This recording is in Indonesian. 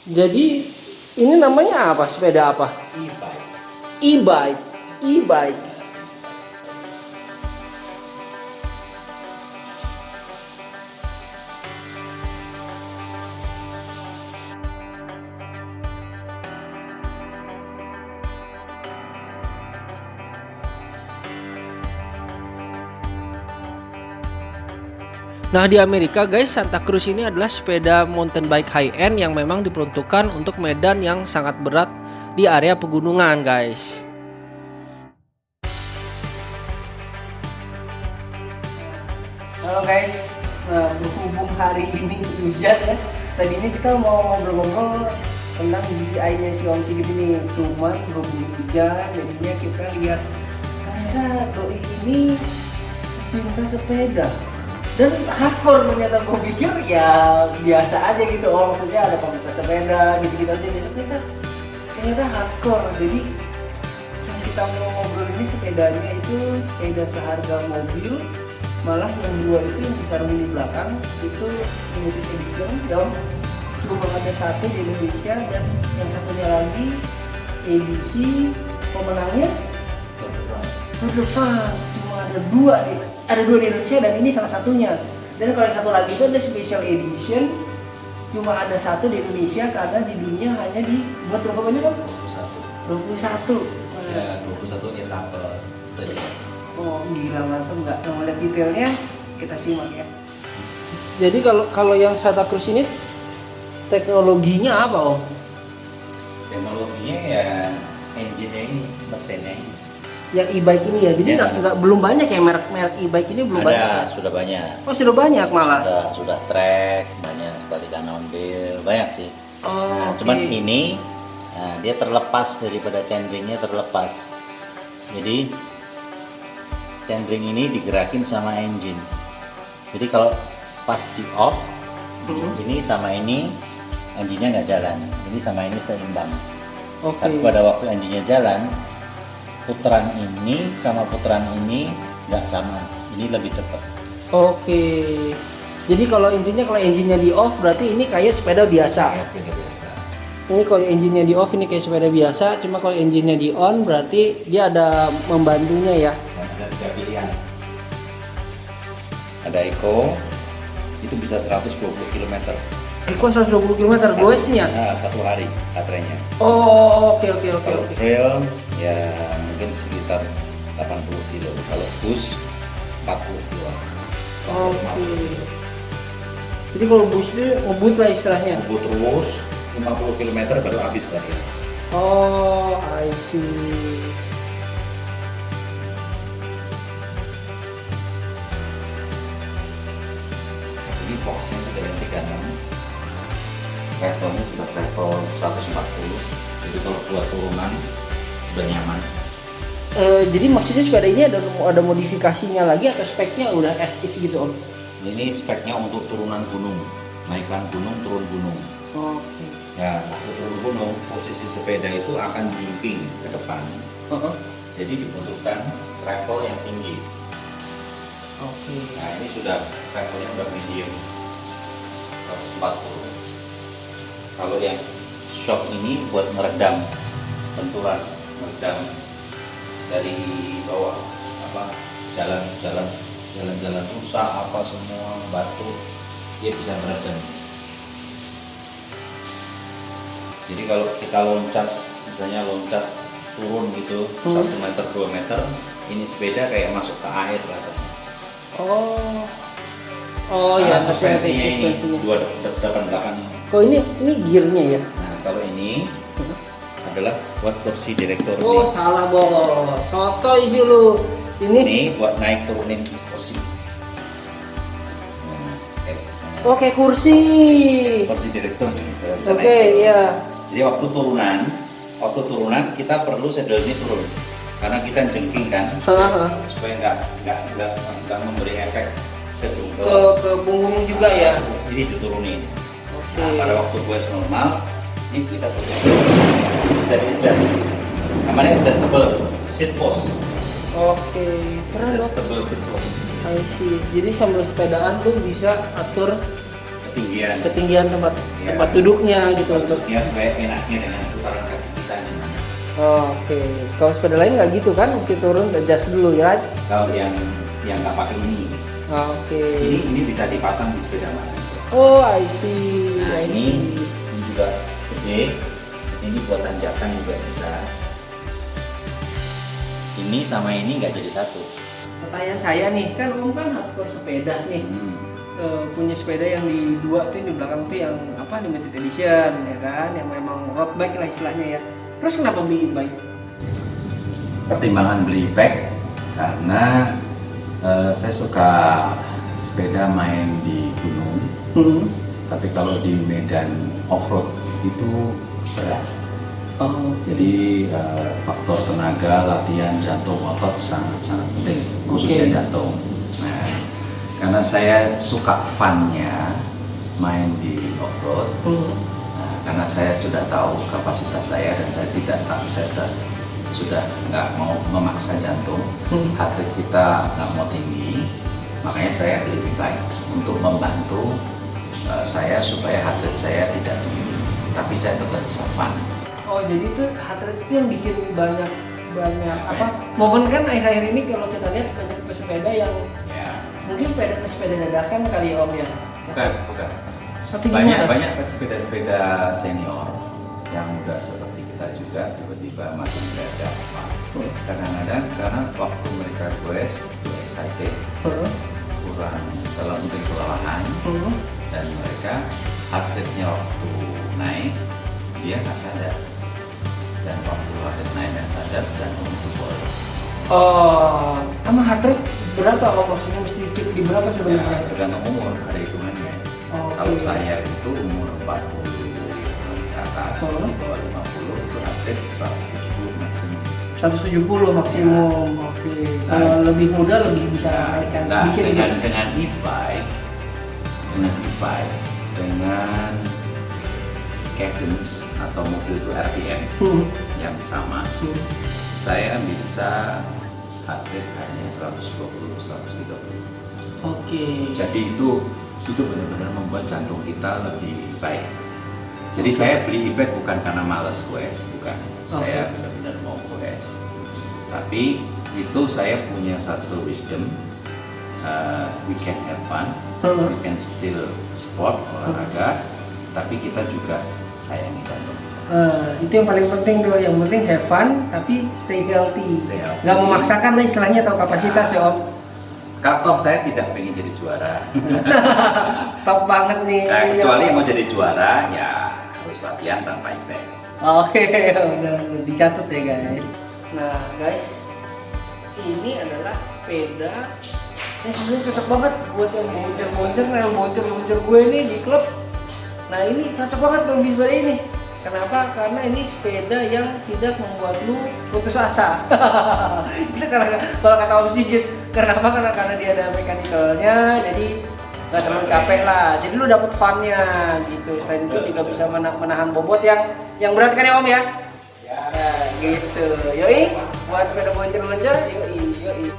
Jadi ini namanya apa? Sepeda apa? E-bike. E-bike. E-bike. Nah, di Amerika guys, Santa Cruz ini adalah sepeda mountain bike high end yang memang diperuntukkan untuk medan yang sangat berat di area pegunungan guys. Halo guys, nah berhubung hari ini hujan ya, tadinya kita mau ngobrol-ngobrol tentang GTI-nya si Om Sigit ini, cuman berhubung hujan, jadinya kita lihat ternyata doi ini cinta sepeda. Dan hardcore ternyata, gue pikir ya biasa aja gitu, oh maksudnya ada komunitas sepeda gitu-gitu aja biasa, ternyata hardcore. Jadi yang kita mau ngobrol ini sepedanya itu sepeda seharga mobil, malah yang dua itu yang disarungin di belakang itu limited edition yang cuma ada satu di Indonesia, dan yang satunya lagi edisi pemenangnya Tour de France. Cuma ada dua di Indonesia dan ini salah satunya. Dan kalau yang satu lagi itu ada special edition, cuma ada satu di Indonesia karena di dunia hanya dibuat berapa banyak Om? 21. Ya, 21 etape. Oh gila, mantap. Nggak mau lihat detailnya, kita simak ya. Jadi kalau yang Santa Cruz ini teknologinya apa Om? Teknologinya ya engine-nya ini, mesinnya ini. Yang e-bike ini ya, jadi Ya. nggak belum banyak ya merek e-bike ini, belum banyak ya? Sudah banyak. Oh sudah banyak malah. Sudah track, banyak sekali Canon Bill, banyak sih. Oh, Nah, oke. cuman ini dia terlepas daripada chainringnya, terlepas. Jadi chainring ini digerakin sama engine. Jadi kalau pas di off, ini sama ini engine-nya nggak jalan. Ini sama ini seimbang. Oke. Tapi pada waktu engine-nya jalan, putaran ini sama putaran ini nggak sama. Ini lebih cepat. Oke. Jadi kalau intinya kalau engine-nya di off berarti ini kayak sepeda biasa. Kayak sepeda biasa. Ini kalau engine-nya di off ini kayak sepeda biasa, cuma kalau engine-nya di on berarti dia ada membantunya ya. Dan ada 3 pilihan. Ada Eco, itu bisa 120 km. Kok 120 km goesnya? Nah, satu hari baterainya. Oh, oke. Kalau trail ya mungkin sekitar 80 kilo. Kalau bus 40 kilo. Oke. Jadi kalau bus itu ngebut lah istilahnya. Ngebut terus 50 km baru habis baterai. Oh, I see. Ini boxnya sudah yang 36. Levelnya sudah level 140. Jadi kalau buat turunan sudah nyaman. Jadi maksudnya sepeda ini ada modifikasinya lagi atau speknya udah as is gitu Om? Ini speknya untuk turunan gunung, naikkan gunung, turun gunung. Oke. Ya, untuk turun gunung, posisi sepeda itu akan jimping ke depan. Jadi dibutuhkan travel yang tinggi. Oke. Nah, ini sudah travelnya udah medium 140. Kalau yang shock ini buat meredam benturan, meredam dari bawah jalan rusak apa semua batu, dia bisa meredam. Jadi kalau kita loncat, misalnya loncat turun gitu 1 meter 2 meter, ini sepeda kayak masuk ke air rasanya. Oh ya, suspensinya ini suspensinya. dua depan belakang ini. Oh ini gearnya ya? Nah kalau ini adalah buat kursi direktur. Oh nih. salah bos, sotoy sih lu. Ini buat naik turunin kursi. Oke, kursi. Kursi direktur. Oke, iya. Jadi waktu turunan kita perlu saddle ini turun karena kita jengking kan supaya nggak memberi efek ke punggung juga ya. Jadi diturunin. Oke. Nah, pada waktu gue normal ini kita turun bisa di adjust. Namanya adjustable seat post. Oke, keren dong. Adjustable seat post. I see. Jadi sambil sepedaan tuh bisa atur ketinggian tempat Ya. tempat duduknya gitu untuk. ya supaya enaknya dengan putaran kaki kita nih. Oke, kalau sepeda lain nggak gitu kan, mesti turun adjust dulu ya. Kalau yang nggak pakai ini, Oke. ini bisa dipasang di sepeda mana. Oh, I see. Nah, I ini see. juga gede, ini buat tanjakan juga bisa. Ini sama ini nggak jadi satu. Pertanyaan saya nih, kan Om kan hardcore sepeda nih. Punya sepeda yang di dua tuh, di belakang tuh yang apa, limited edition ya kan, yang memang road bike lah istilahnya ya. Terus kenapa beli e-bike? Pertimbangan beli bike karena saya suka sepeda main di gunung, tapi kalau di medan off-road itu berat. Oh, Jadi faktor tenaga, latihan, jantung, otot sangat penting, khususnya jantung. Nah, karena saya suka fun-nya main di off-road, nah, karena saya sudah tahu kapasitas saya dan saya sudah nggak mau memaksa jantung, heart rate kita nggak mau tinggi, makanya saya beli e-bike untuk membantu saya supaya heart rate saya tidak tinggi, tapi saya tetap bisa fun. Oh, jadi itu heart rate itu yang bikin banyak apa? Momen kan akhir-akhir ini kalau kita lihat banyak pesepeda yang Ya. mungkin sepeda dadakan kali ya Om ya. Bukan. Seperti gimana? Banyak sepeda senior yang udah seperti kita juga tiba-tiba makin mendadak. Kadang-kadang karena waktu mereka goes, itu excited, kurang dalam mungkin kelelahan, dan mereka heart rate-nya waktu naik dia nggak sadar, dan waktu heart rate naik dan sadar jantung jebol. Oh, sama heart rate berapa Om? Maksudnya mesti di berapa Ya, sebenarnya? tergantung umur, ada hitungannya. Oke. Kalau saya itu umur 40 ke atas, di bawah 50 itu heart rate 170 maksimum. 170 maksimum. Oke. Kalau lebih muda lebih bisa naikkan Nah, sedikit gitu. dengan e-bike, dengan cadence atau mobil itu RPM yang sama, saya bisa heart rate hanya 120, 130. Oke. Jadi itu benar-benar membuat jantung kita lebih baik. Jadi saya beli e-bike bukan karena males goes, bukan. Saya benar-benar mau goes. Tapi itu saya punya satu wisdom, we can have fun, we can still sport, olahraga, tapi kita juga sayangi jantung kita. Itu yang paling penting tuh, yang penting have fun tapi stay healthy. Nggak memaksakan lah istilahnya, tahu kapasitas ya Om. Toh saya tidak pengen jadi juara. Top banget nih. Nah, kecuali yang mau jadi juara ya harus latihan tanpa e-bike. Oke, udah dicatat ya guys. Nah guys, ini adalah sepeda yang sebenarnya cocok banget buat yang boncer gue nih di klub. Nah ini cocok banget kalau beli sepeda ini. Kenapa? Karena ini sepeda yang tidak membuat lu putus asa. Itu karena kalau kata Om Sigit, kenapa? Karena dia ada mechanical-nya, jadi nggak terlalu capek lah. Jadi lu dapet fun-nya gitu. Selain itu juga bisa menahan bobot yang berat kan ya Om ya? Ya gitu. Yoi, buat sepeda boncer-boncer, yoi.